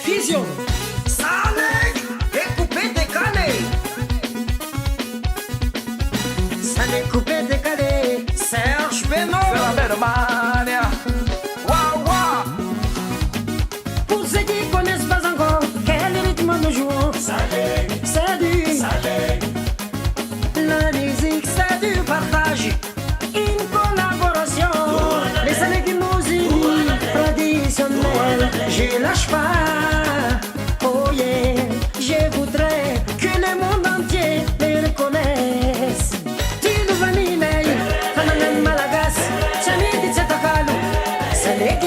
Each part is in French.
Fusion, Salek, découpé, décalé. Salek coupé, décalé. Serge Benoît. C'est la belle mania. Waouh, waouh. Pour ceux qui connaissent pas encore, quel rythme nous jouons. Salek, C'est du, Salek, la musique, c'est du partage. Une collaboration. Les Salek musique traditionnelle. Je lâche pas. Oh yeah. Je voudrais que le monde entier les reconnaisse. Tino Vanille, Fananan Malagas, Chamidi Tsetakalu, Salek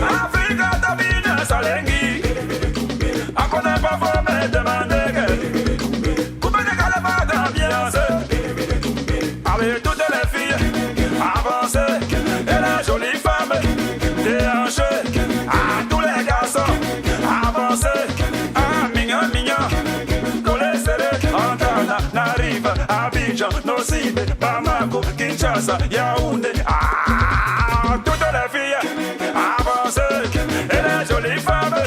Africa domine Salengi. On connaît pas faut me demander que. Coupez des calabas d'ambiance. Avec toutes les filles avancées. Et la jolie femme déhanchée. À tous les garçons avancés. Ah, mignon, mignon. Collé serré. Antana, n'arrive. Abidjan, Nosime, Bamako, Kinshasa, Yaoundé. Ah, toutes les filles avancées. Et les jolies femmes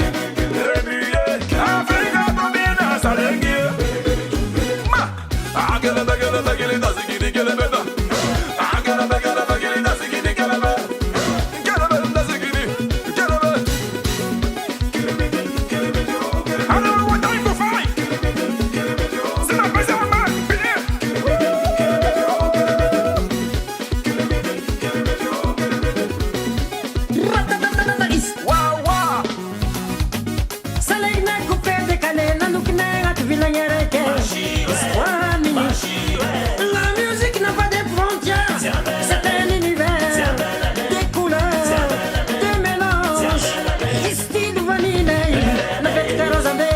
remuées. Africa domine Salengi. Ma, ah, get it, that's a giddy, get it better. Ah, get it, that's a giddy, get it better. Get it better, that's a giddy, get it better. I don't know what time to fight. C'est ma personne, man. Wow, wow. Salek na coupé, décalé, na look na at vilagere que. La musique n'a pas de frontières. C'est un univers des couleurs, des mélanges. Style vanille, la bête de Rosandé,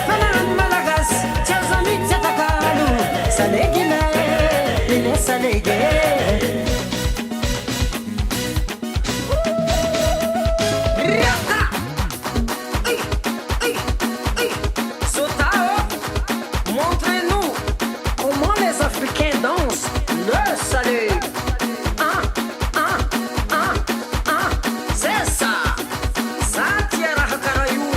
Fananan Malagas, Tchazami Tsetakalu, Salek il est Salek. Montrez-nous comment les Africains dansent le salut. C'est ça. Ça tira Hakarayou.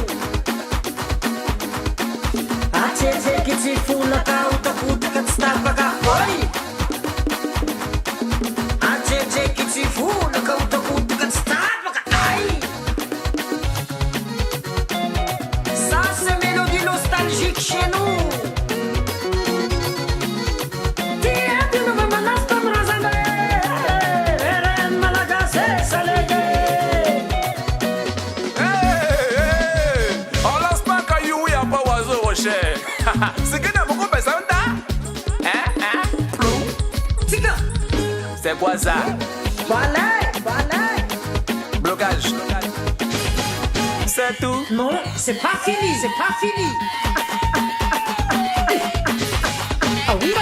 Atete kitifuna kautakuta katstapaka. Oi. Atete kitifuna kautakuta katstapaka. Aïe. Ça, c'est mélodie nostalgique chez nous. C'est quoi ça? Voilà. Blocage. C'est tout. Non, c'est pas fini. Ah oui.